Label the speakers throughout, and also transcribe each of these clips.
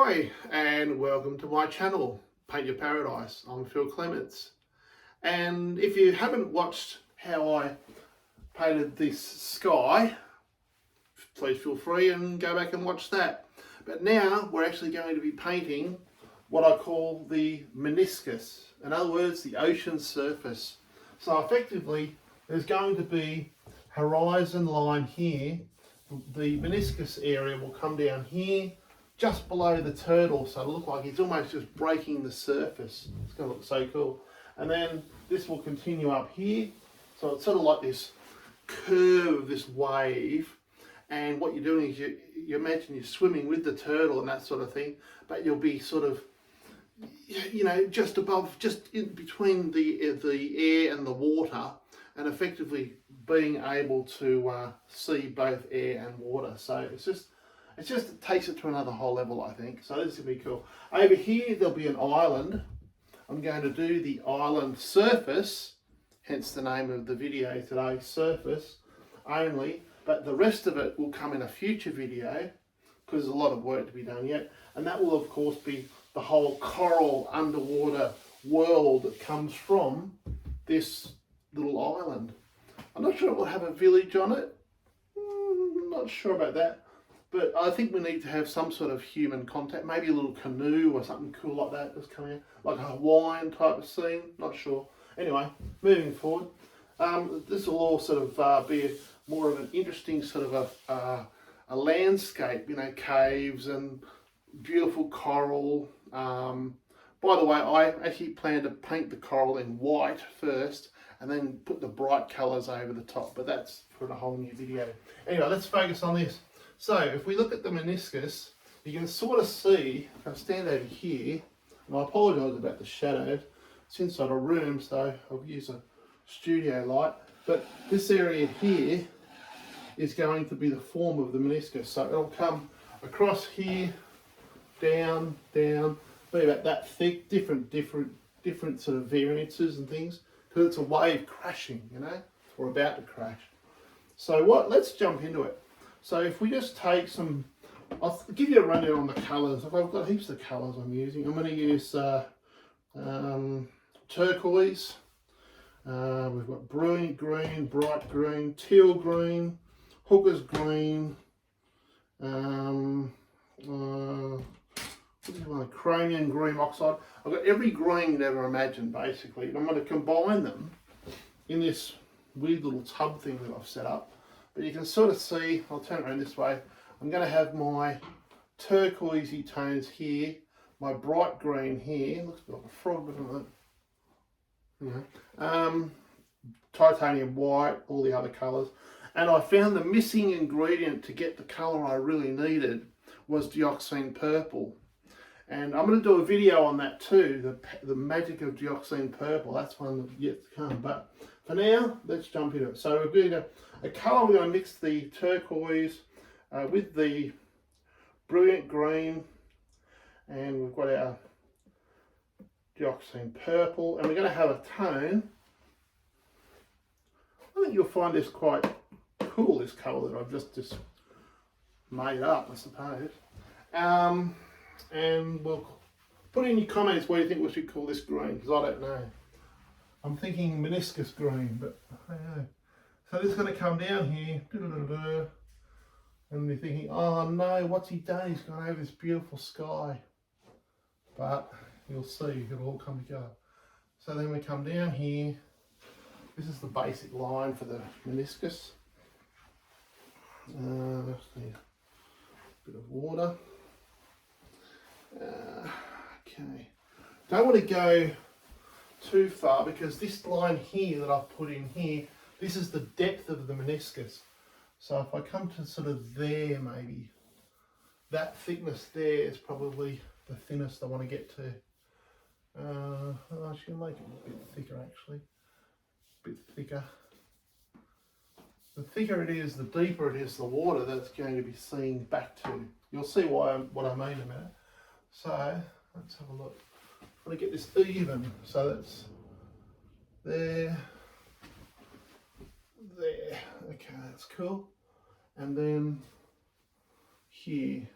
Speaker 1: Hi and welcome to my channel, Paint Your Paradise. I'm Phil Clements, and if you haven't watched how I painted this sky, please feel free and go back and watch that. But now we're actually going to be painting what I call the meniscus, in other words the ocean surface. So effectively there's going to be horizon line here. The meniscus area will come down here just below the turtle, so it'll look like it's almost just breaking the surface. It's going to look so cool. And then this will continue up here, so it's sort of like this curve of this wave, and what you're doing is you imagine you're swimming with the turtle and that sort of thing, but you'll be sort of, you know, just above, just in between the air and the water, and effectively being able to see both air and water. So it just takes it to another whole level, I think. So this is going to be cool. Over here there'll be an island. I'm going to do the island surface, hence the name of the video today, surface only, but the rest of it will come in a future video because there's a lot of work to be done yet, and that will of course be the whole coral underwater world that comes from this little island. I'm not sure it will have a village on it. Not sure about that. But I think we need to have some sort of human contact, maybe a little canoe or something cool like that that's coming in, like a Hawaiian type of scene, not sure. Anyway, moving forward, this will all sort of be more of an interesting sort of a landscape, you know, caves and beautiful coral. By the way, I actually plan to paint the coral in white first and then put the bright colours over the top, but that's for a whole new video. Anyway, let's focus on this. So if we look at the meniscus, you can sort of see, if I stand over here, and I apologise about the shadows, it's inside a room, so I'll use a studio light, but this area here is going to be the form of the meniscus. So it'll come across here, down, be about that thick, different sort of variances and things, because it's a wave crashing, you know, or about to crash. So let's jump into it. So if we just take some, I'll give you a rundown on the colours. I've got heaps of colours I'm using. I'm going to use turquoise. We've got brilliant green, bright green, teal green, hooker's green, chromium green oxide. I've got every green you'd ever imagine, basically. And I'm going to combine them in this weird little tub thing that I've set up. But you can sort of see, I'll turn it around this way, I'm going to have my turquoisey tones here, my bright green here, looks a bit like a frog, doesn't it? You know. Titanium white, all the other colours. And I found the missing ingredient to get the colour I really needed was dioxazine purple. And I'm going to do a video on that too, the magic of dioxazine purple. That's one that's yet to come. But for now, let's jump into it. So we're doing a colour, we're going to mix the turquoise with the brilliant green, and we've got our dioxazine purple, and we're going to have a tone. I think you'll find this quite cool, this colour that I've just made up, I suppose. And we'll put in your comments what you think we should call this green, because I don't know. I'm thinking meniscus green, but I don't know. So this is going to come down here, and you're thinking, oh no, what's he done? He's gone over this beautiful sky. But you'll see, it'll all come together. So then we come down here. This is the basic line for the meniscus. Just need a bit of water. Okay. Don't want to go too far because this line here that I've put in here, this is the depth of the meniscus. So if I come to sort of there, maybe that thickness there is probably the thinnest I want to get to. I should make it a bit thicker actually, a bit thicker. The thicker it is, the deeper it is the water that's going to be seen back to. You'll see what I mean in a minute. So let's have a look. I want to get this even, so that's there. Okay, that's cool. And then here.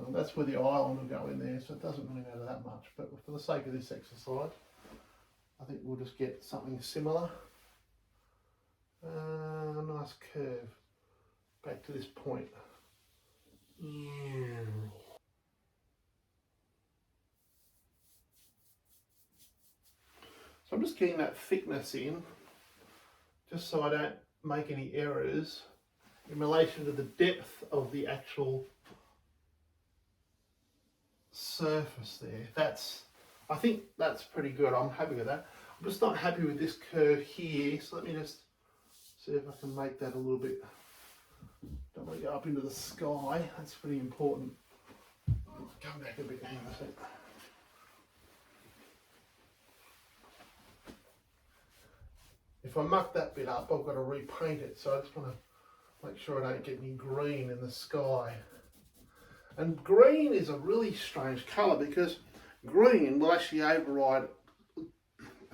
Speaker 1: That's where the island will go in there, so it doesn't really matter that much. But for the sake of this exercise, I think we'll just get something similar. Nice curve back to this point. So I'm just getting that thickness in, just so I don't make any errors in relation to the depth of the actual surface there. I think that's pretty good. I'm happy with that. I'm just not happy with this curve here, so let me just see if I can make that a little bit. Don't want to go up into the sky, that's pretty important. Come back a bit, hang on a sec. If I muck that bit up, I've got to repaint it, so I just want to make sure I don't get any green in the sky. And green is a really strange colour because green will actually override,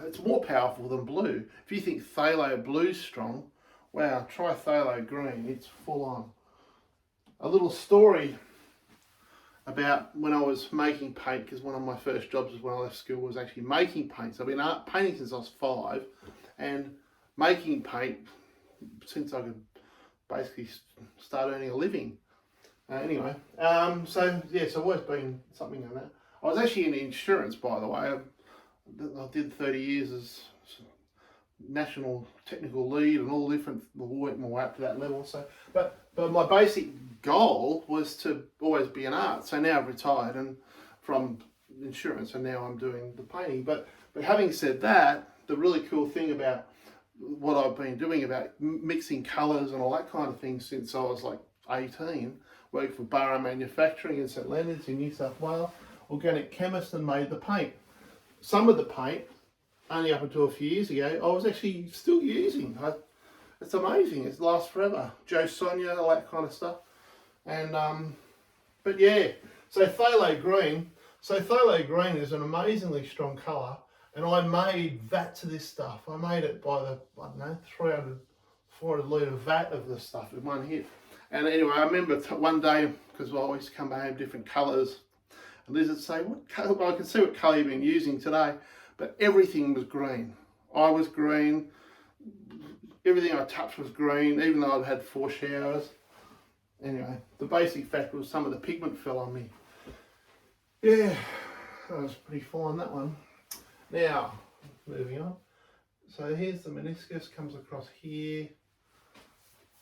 Speaker 1: it's more powerful than blue. If you think phthalo blue's strong, wow, try phthalo green, it's full on. A little story about when I was making paint, because one of my first jobs when I left school was actually making paint. So I've been painting since I was 5 and making paint since I could basically start earning a living. Anyway, so yes, I've always been something like that. I was actually in insurance, by the way. I did 30 years as national technical lead and all different, work my way up to that level. So, but my basic goal was to always be an art. So now I've retired and from insurance, and now I'm doing the painting. But having said that, the really cool thing about what I've been doing about mixing colours and all that kind of thing since I was like 18, worked for Barra Manufacturing in St Leonards in New South Wales, organic chemist, and made the paint. Some of the paint, only up until a few years ago, I was actually still using. It's amazing, it lasts forever. Joe Sonia, all that kind of stuff. And, but yeah, so phthalo green. So phthalo green is an amazingly strong colour, and I made vat to this stuff. I made it by the, I don't know, 300, 400 litre vat of the stuff in one hit. And anyway, I remember one day, because I always come home different colours, and Liz would say, "What colour?" Well, I can see what colour you've been using today, but everything was green. I was green, everything I touched was green, even though I'd had 4 showers. Anyway, the basic fact was some of the pigment fell on me. Yeah, that was pretty fine, that one. Now, moving on. So here's the meniscus, comes across here.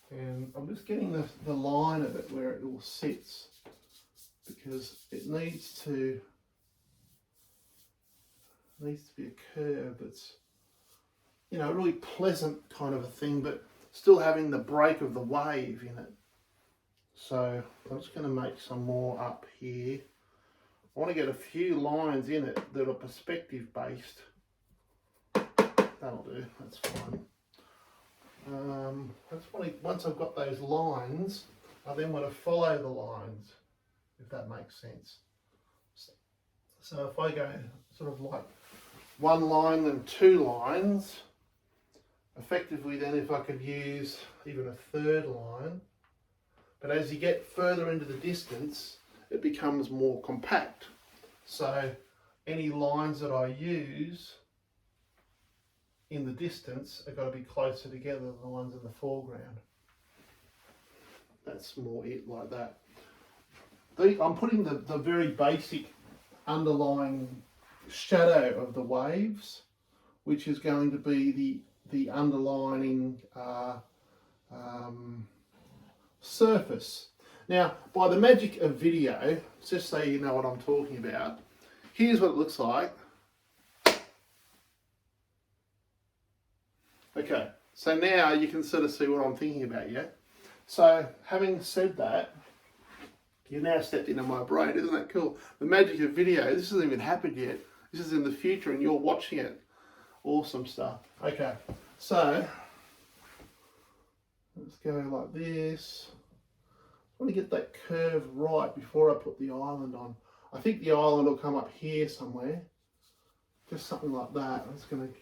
Speaker 1: And I'm just getting the line of it where it all sits, because it needs to be a curve that's, you know, a really pleasant kind of a thing, but still having the break of the wave in it. So I'm just going to make some more up here. I want to get a few lines in it that are perspective based. That'll do, that's fine. I just want to, once I've got those lines, I then want to follow the lines, if that makes sense. So if I go sort of like 1 line and 2 lines, effectively then if I could use even a 3rd line, but as you get further into the distance, it becomes more compact. So any lines that I use in the distance are got to be closer together than the ones in the foreground. That's more it, like that. I'm putting the very basic underlying shadow of the waves, which is going to be the underlining surface. Now, by the magic of video, just so you know what I'm talking about, here's what it looks like. Okay, so now you can sort of see what I'm thinking about, yeah? So, having said that, you now stepped into my brain, isn't that cool? The magic of video, this hasn't even happened yet. This is in the future and you're watching it. Awesome stuff. Okay, so, let's go like this. I want to get that curve right before I put the island on. I think the island will come up here somewhere. Just something like that. I'm just going to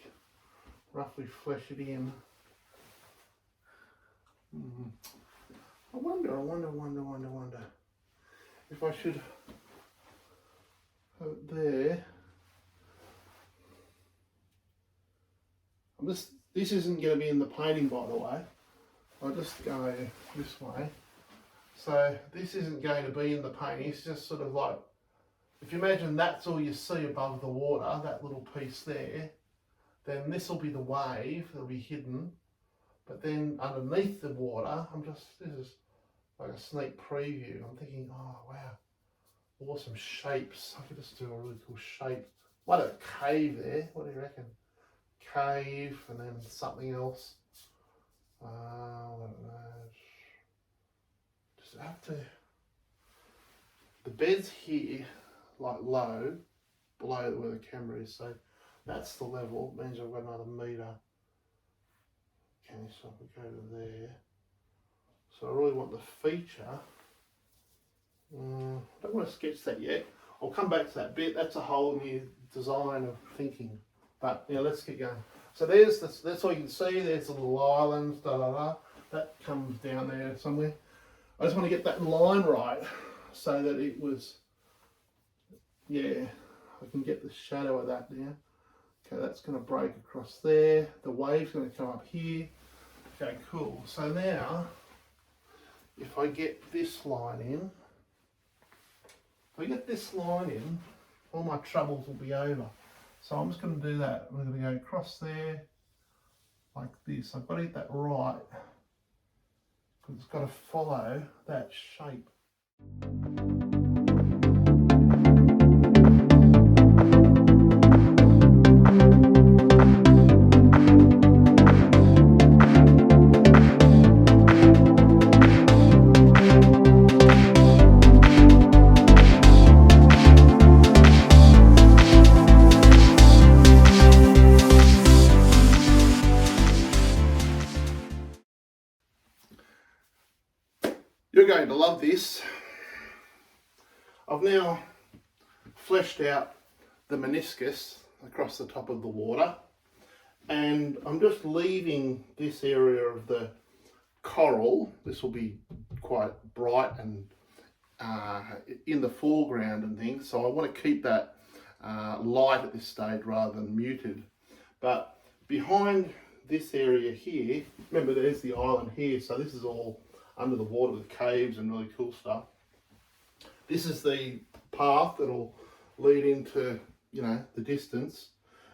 Speaker 1: roughly flesh it in. I wonder. if I should have it there. This isn't going to be in the painting, by the way. I'll just go this way. So this isn't going to be in the painting. It's just sort of like, if you imagine that's all you see above the water, that little piece there, then this will be the wave that'll be hidden. But then underneath the water, this is like a sneak preview. I'm thinking, oh wow, awesome shapes. I could just do a really cool shape. Might have a cave there. What do you reckon? Cave and then something else. I don't know. Just have to. The bed's here, like low, below where the camera is. So that's the level. It means I've got another metre. Okay, so I can go to there. So I really want the feature. I don't want to sketch that yet. I'll come back to that bit. That's a whole new design of thinking. But yeah, let's get going. So that's all you can see. There's the little islands, that comes down there somewhere. I just want to get that line right so that it was, yeah, I can get the shadow of that now. Okay, that's going to break across there. The wave's going to come up here. Okay, cool. So now, if I get this line in, all my troubles will be over. So I'm just going to do that. I'm going to go across there like this. I've got to get that right because it's got to follow that shape. You're going to love this. I've now fleshed out the meniscus across the top of the water, and I'm just leaving this area of the coral. This will be quite bright and in the foreground and things, so I want to keep that light at this stage rather than muted. But behind this area here, remember there's the island here, so this is all under the water with caves and really cool stuff. This is the path that'll lead into, you know, the distance,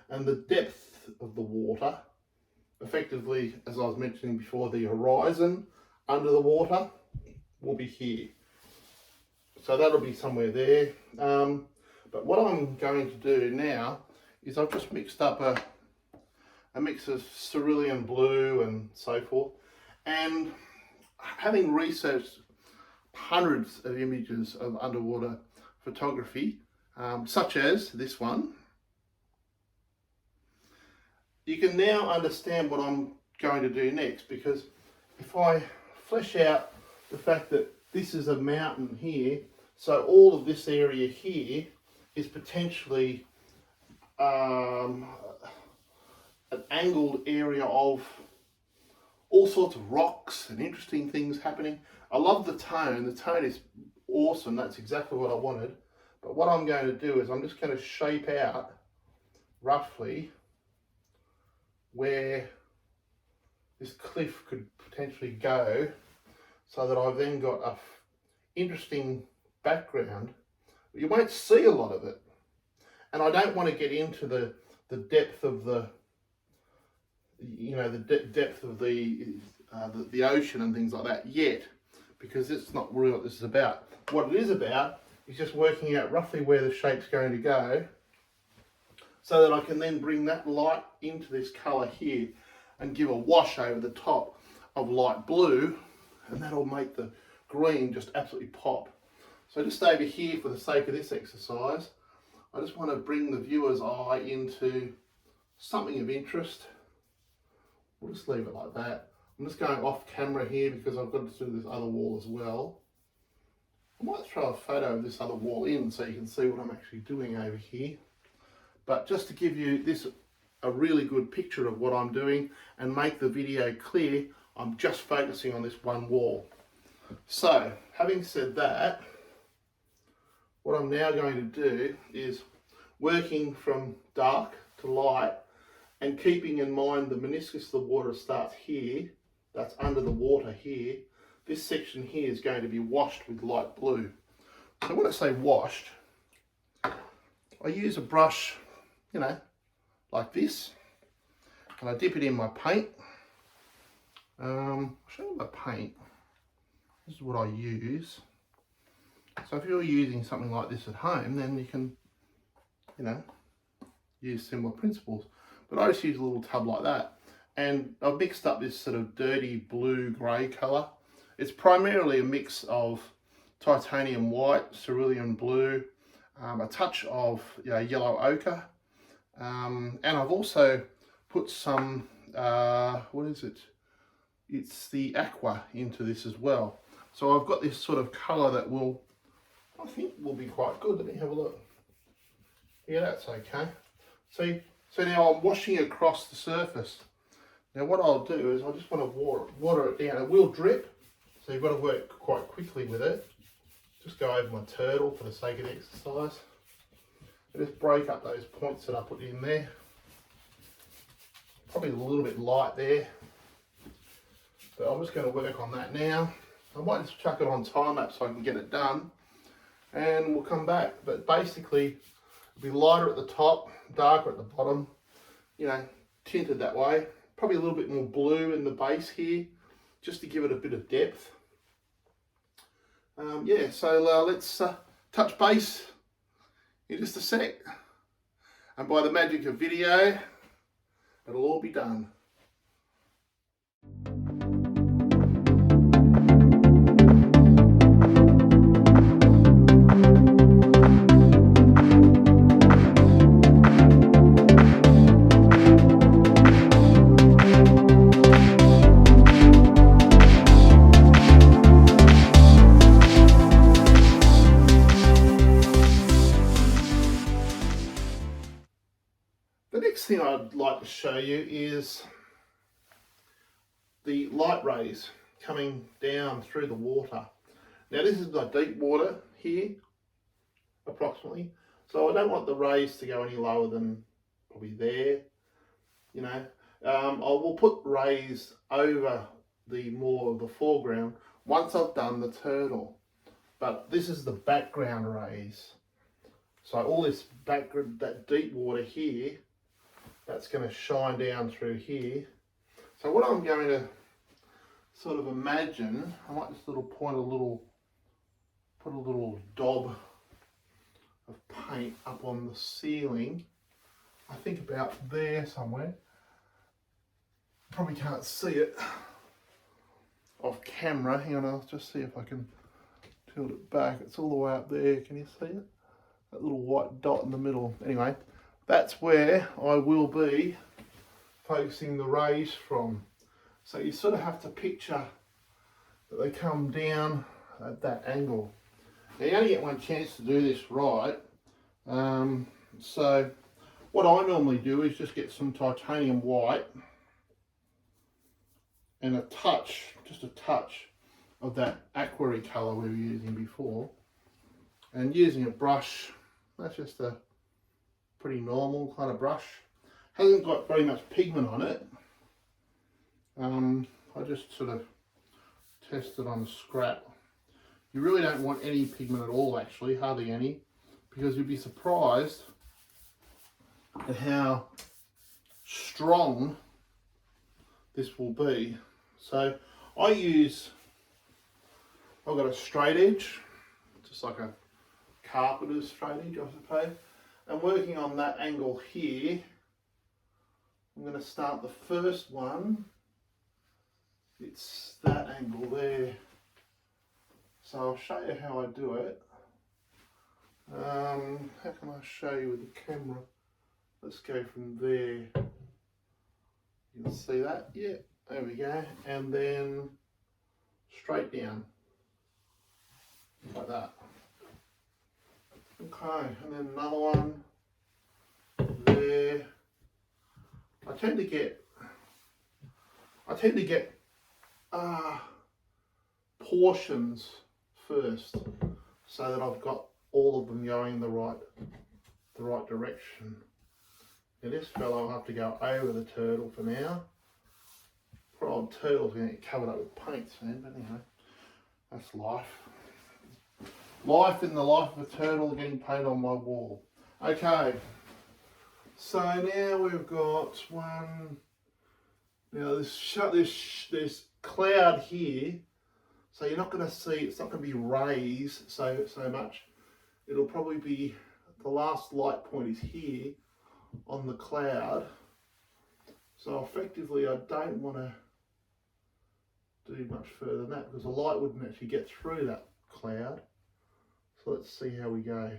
Speaker 1: and the depth of the water, effectively, as I was mentioning before, the horizon under the water will be here. So that'll be somewhere there. But what I'm going to do now is I've just mixed up a mix of cerulean blue and so forth, and having researched hundreds of images of underwater photography, such as this one, you can now understand what I'm going to do next, because if I flesh out the fact that this is a mountain here, so all of this area here is potentially an angled area of all sorts of rocks and interesting things happening. I love the tone. The tone is awesome. That's exactly what I wanted. But what I'm going to do is I'm just going to shape out roughly where this cliff could potentially go, so that I've then got a interesting background. You won't see a lot of it. And I don't want to get into the depth of the, you know, the depth of the ocean and things like that yet, because it's not really what this is about. What it is about is just working out roughly where the shape's going to go, so that I can then bring that light into this colour here and give a wash over the top of light blue, and that'll make the green just absolutely pop. So just over here, for the sake of this exercise, I just want to bring the viewer's eye into something of interest. We'll just leave it like that. I'm just going off camera here because I've got to do this other wall as well. I might throw a photo of this other wall in so you can see what I'm actually doing over here. But just to give you a really good picture of what I'm doing and make the video clear, I'm just focusing on this one wall. So, having said that, what I'm now going to do is working from dark to light and keeping in mind the meniscus of the water starts here, that's under the water here. This section here is going to be washed with light blue. So when I say washed, I use a brush, you know, like this, and I dip it in my paint. I'll show you my paint. This is what I use. So if you're using something like this at home, then you can, you know, use similar principles. But I just use a little tub like that. And I've mixed up this sort of dirty blue-grey colour. It's primarily a mix of titanium white, cerulean blue, a touch of yellow ochre. And I've also put some, what is it? It's the aqua into this as well. So I've got this sort of colour that will, I think will be quite good. Let me have a look. Yeah, that's okay. See, so now I'm washing across the surface. Now what I'll do is I just want to water it down. It will drip, so you've got to work quite quickly with it. Just go over my turtle for the sake of the exercise. And just break up those points that I put in there. Probably a little bit light there. But I'm just going to work on that now. I might just chuck it on time lapse so I can get it done. And we'll come back. But basically, it'll be lighter at the top, darker at the bottom. You know, tinted that way. Probably a little bit more blue in the base here, just to give it a bit of depth. Yeah, so let's touch base in just a sec. And by the magic of video, it'll all be done. The next thing I'd like to show you is the light rays coming down through the water. Now this is the deep water here, approximately. So I don't want the rays to go any lower than probably there, you know. I will put rays over the more of the foreground once I've done the turtle. But this is the background rays. So all this background, that deep water here, that's going to shine down through here. So what I'm going to sort of imagine, I might just put a little daub of paint up on the ceiling. I think about there somewhere. Probably can't see it off camera. Hang on, I'll just see if I can tilt it back. It's all the way up there. Can you see it? That little white dot in the middle. Anyway, that's where I will be focusing the rays from. So you sort of have to picture that they come down at that angle. Now you only get one chance to do this right. So what I normally do is just get some titanium white and a touch, just a touch of that aqua colour we were using before. And using a brush, that's just a pretty normal kind of brush. Hasn't got very much pigment on it. I just sort of test it on a scrap. You really don't want any pigment at all, actually, hardly any, because you'd be surprised at how strong this will be. So I've got a straight edge, just like a carpenter's straight edge, I suppose. And working on that angle here, I'm going to start the first one. It's that angle there. So I'll show you how I do it. How can I show you with the camera? Let's go from there. You can see that? Yeah, there we go. And then straight down, like that. Okay, and then another one there. I tend to get portions first, so that I've got all of them going the right direction. Now this fellow will have to go over the turtle for now. Poor old turtle's going to get covered up with paint soon, but anyway, that's life. Life in the life of a turtle getting paint on my wall. Okay, so now we've got one. Now this cloud here, so you're not going to see, it's not going to be rays so much. It'll probably be, the last light point is here on the cloud. So effectively I don't want to do much further than that because the light wouldn't actually get through that cloud. So let's see how we go.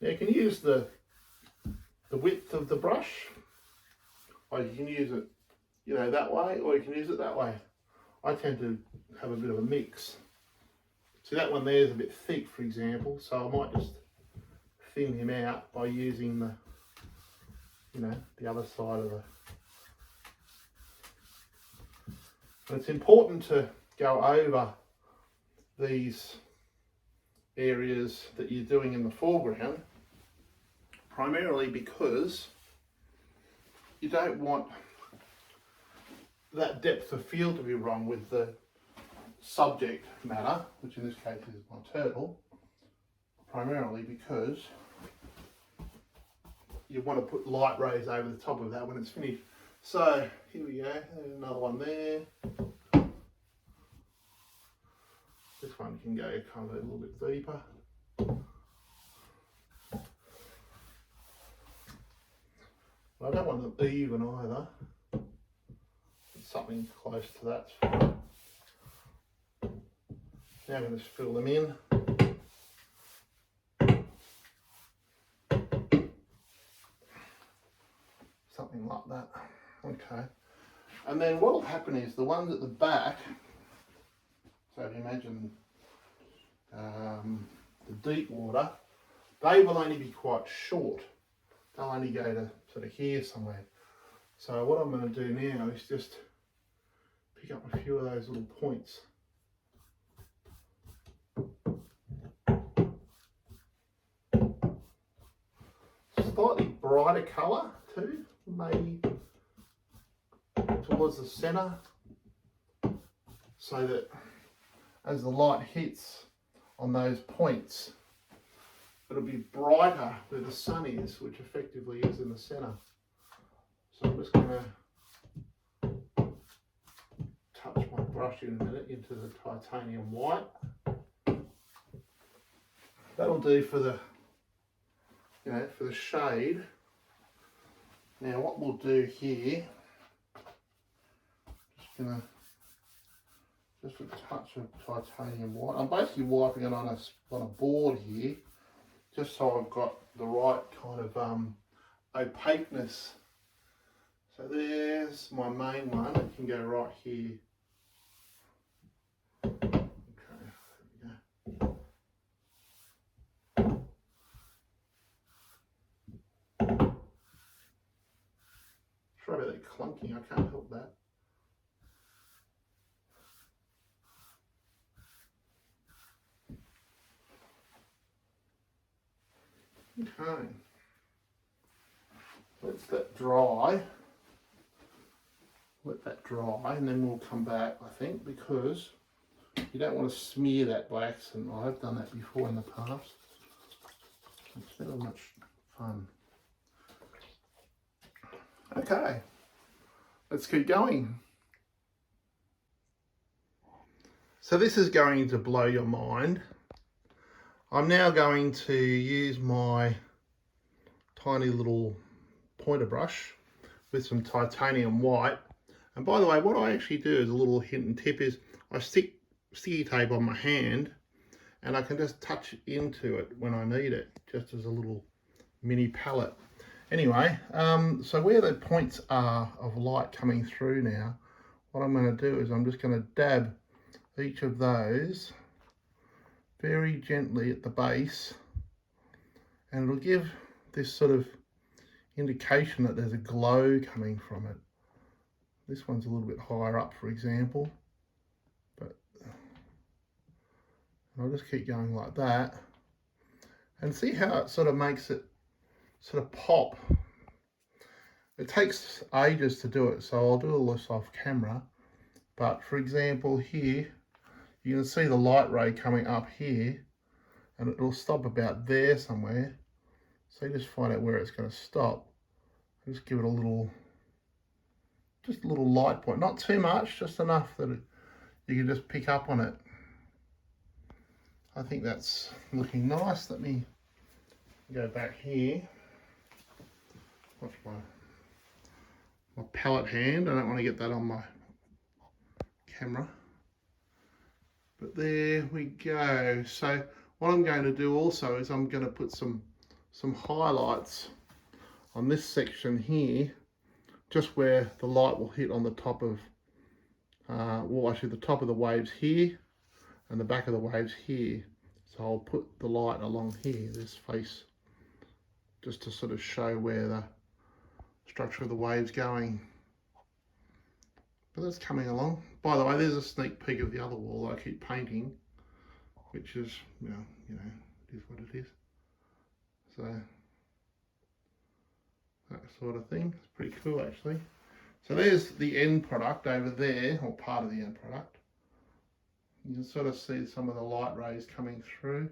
Speaker 1: Now you can use the width of the brush, or you can use it, you know, that way, or you can use it that way. I tend to have a bit of a mix. See, that one there is a bit thick, for example, so I might just thin him out by using the, you know, the other side of the. And it's important to go over these areas that you're doing in the foreground, primarily because you don't want that depth of field to be wrong with the subject matter, which in this case is my turtle, primarily because you want to put light rays over the top of that when it's finished. So here we go, there's another one there. This one can go kind of a little bit deeper. But I don't want them even either. Something close to that's fine. Now I'm going to just fill them in. Something like that. Okay. And then what will happen is the ones at the back, so if you imagine the deep water, they will only be quite short. They'll only go to sort of here somewhere. So what I'm going to do now is just pick up a few of those little points. Slightly brighter colour too, maybe towards the centre, so that as the light hits on those points, it'll be brighter where the sun is, which effectively is in the centre. So I'm just going to touch my brush in a minute into the titanium white. That'll do for the, you know, for the shade. Now what we'll do here, just a touch of titanium white. I'm basically wiping it on a board here, just so I've got the right kind of opaqueness. So there's my main one. It can go right here. Okay, there we go. Sorry about that clunking, I can't help that. Okay, let that dry. Let that dry, and then we'll come back, I think, because you don't want to smear that by accident. I've done that before in the past. It's never much fun. Okay, let's keep going. So this is going to blow your mind. I'm now going to use my tiny little pointer brush with some titanium white. And by the way, what I actually do as a little hint and tip is I stick sticky tape on my hand and I can just touch into it when I need it, just as a little mini palette. Anyway, so where the points are of light coming through now, what I'm going to do is I'm just going to dab each of those very gently at the base, and it'll give this sort of indication that there's a glow coming from it. This one's a little bit higher up, for example, but I'll just keep going like that and see how it sort of makes it sort of pop. It takes ages to do it, so I'll do all this off camera. But for example, here you can see the light ray coming up here, and it'll stop about there somewhere. So you just find out where it's going to stop. Just give it a little, just a little light point, not too much, just enough that you can just pick up on it. I think that's looking nice. Let me go back here. Watch my palette hand. I don't want to get that on my camera. But there we go. So what I'm going to do also is I'm going to put some highlights on this section here, just where the light will hit on the top of, well, actually the top of the waves here and the back of the waves here. So I'll put the light along here, this face, just to sort of show where the structure of the wave's going. But that's coming along. By the way, there's a sneak peek of the other wall I keep painting, which is, you know, it is what it is. So that sort of thing. It's pretty cool actually. So there's the end product over there, or part of the end product. You can sort of see some of the light rays coming through.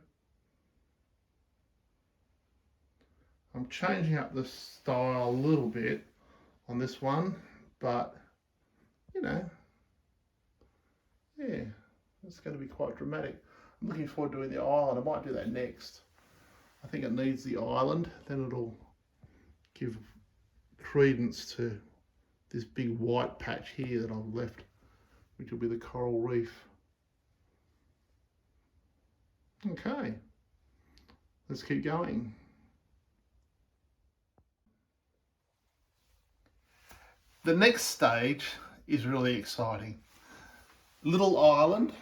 Speaker 1: I'm changing up the style a little bit on this one, but you know, yeah, it's going to be quite dramatic. I'm looking forward to doing the island. I might do that next. I think it needs the island, then it'll give credence to this big white patch here that I've left, which will be the coral reef. Okay, let's keep going. The next stage is really exciting. Little island.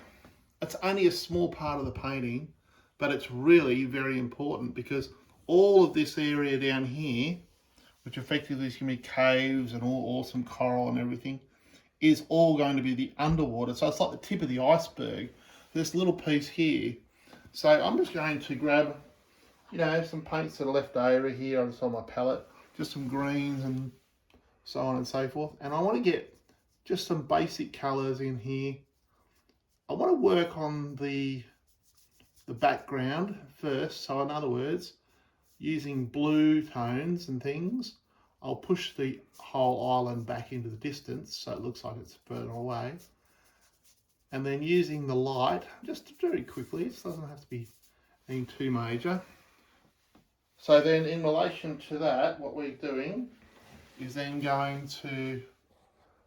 Speaker 1: It's only a small part of the painting, but it's really very important because all of this area down here, which effectively is going to be caves and all awesome coral and everything, is all going to be the underwater. So it's like the tip of the iceberg, this little piece here. So I'm just going to grab, you know, some paints that are left over here on my palette, just some greens and so on and so forth. And I want to get just some basic colours in here. I want to work on the background first. So in other words, using blue tones and things, I'll push the whole island back into the distance so it looks like it's further away. And then using the light, just very quickly, it doesn't have to be anything too major. So then in relation to that, what we're doing is then going to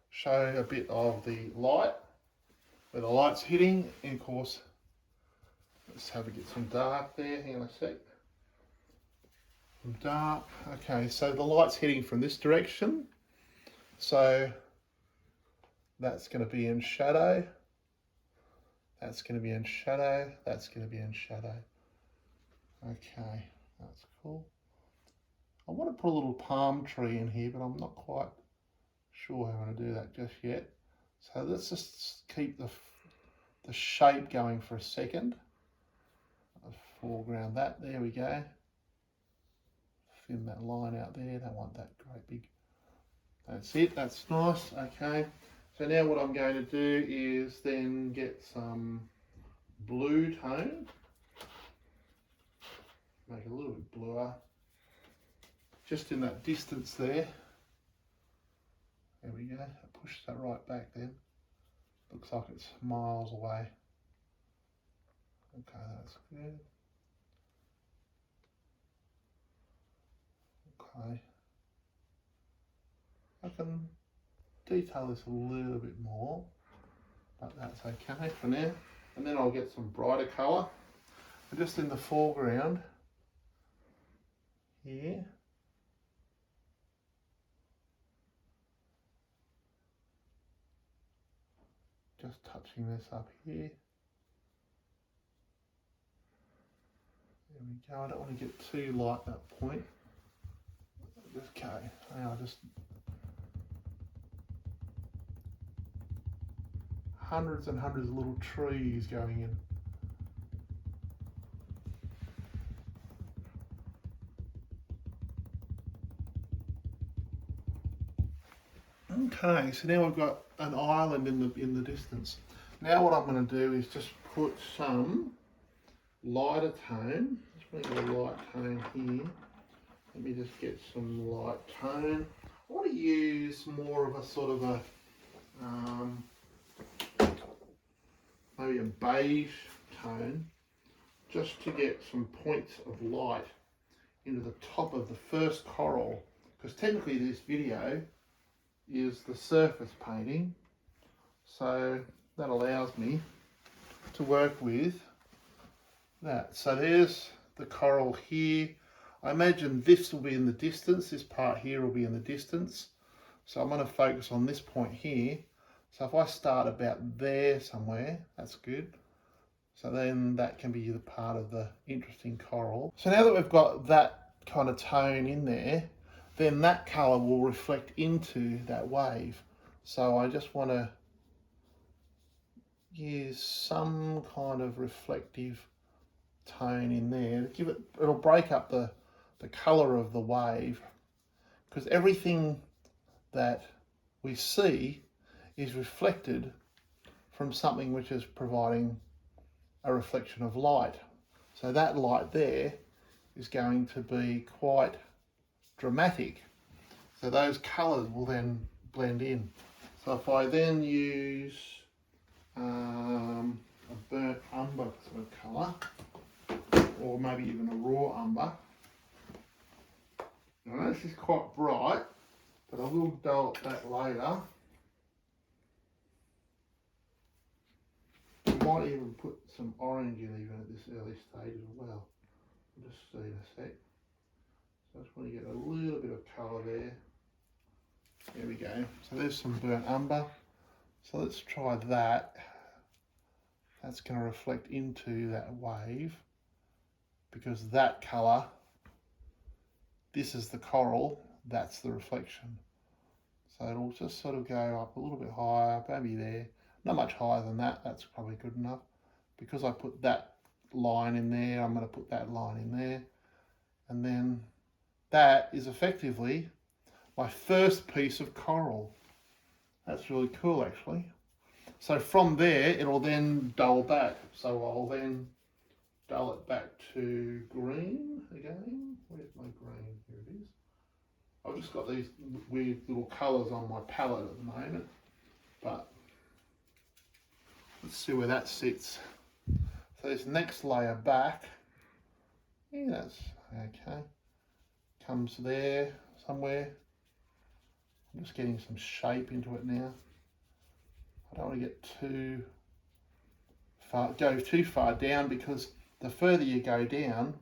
Speaker 1: show a bit of the light, where the light's hitting, and of course, let's have a get some dark there, hang on a sec. Some dark, okay, so the light's hitting from this direction, so that's going to be in shadow, that's going to be in shadow, that's going to be in shadow. Okay, that's cool. I want to put a little palm tree in here, but I'm not quite sure how I'm going to do that just yet. So let's just keep the shape going for a second. I'll foreground that, there we go. Thin that line out there, don't want that great big. That's it, that's nice, okay. So now what I'm going to do is then get some blue tone. Make it a little bit bluer. Just in that distance there. There we go, push that right back then. Looks like it's miles away. Okay, that's good. Okay. I can detail this a little bit more, but that's okay for now. And then I'll get some brighter colour. And just in the foreground here. Just touching this up here. There we go. I don't want to get too light that point. Okay, now just hundreds and hundreds of little trees going in. Okay, so now we've got an island in the distance. Now what I'm going to do is just put some lighter tone. Just make a light tone here. Let me just get some light tone. I want to use more of a sort of a maybe a beige tone, just to get some points of light into the top of the first coral, because technically this video is the surface painting, so that allows me to work with that. So there's the coral here. I imagine this will be in the distance, this part here will be in the distance, so I'm going to focus on this point here. So if I start about there somewhere, that's good. So then that can be the part of the interesting coral. So now that we've got that kind of tone in there, then that colour will reflect into that wave. So I just want to use some kind of reflective tone in there. It'll break up the colour of the wave, because everything that we see is reflected from something which is providing a reflection of light. So that light there is going to be quite dramatic. So those colours will then blend in. So if I then use a burnt umber sort of colour, or maybe even a raw umber. Now this is quite bright, but I will dull that later. I might even put some orange in even at this early stage as well. We'll just see in a sec. So I just want to get a little bit of colour there. There we go. So there's some burnt umber. So let's try that. That's going to reflect into that wave, because that colour, this is the coral, that's the reflection. So it'll just sort of go up a little bit higher, maybe there. Not much higher than that, that's probably good enough. Because I put that line in there, I'm going to put that line in there. And then that is effectively my first piece of coral. That's really cool actually. So from there, it'll then dull back. So I'll then dull it back to green again. Where's my green? Here it is. I've just got these weird little colours on my palette at the moment, but let's see where that sits. So this next layer back, yeah, that's okay. Comes there somewhere. I'm just getting some shape into it now. I don't want to get go too far down, because the further you go down,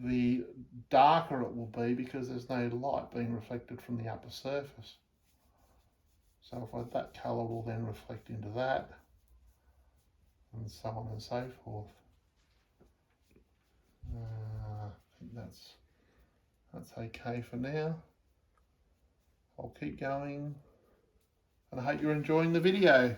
Speaker 1: the darker it will be, because there's no light being reflected from the upper surface. So that colour will then reflect into that, and so on and so forth. I think that's okay for now. I'll keep going, and I hope you're enjoying the video.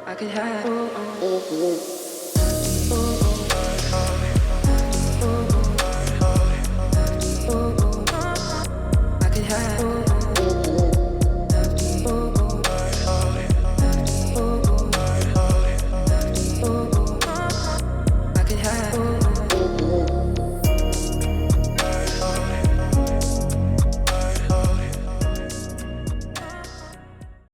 Speaker 2: I could have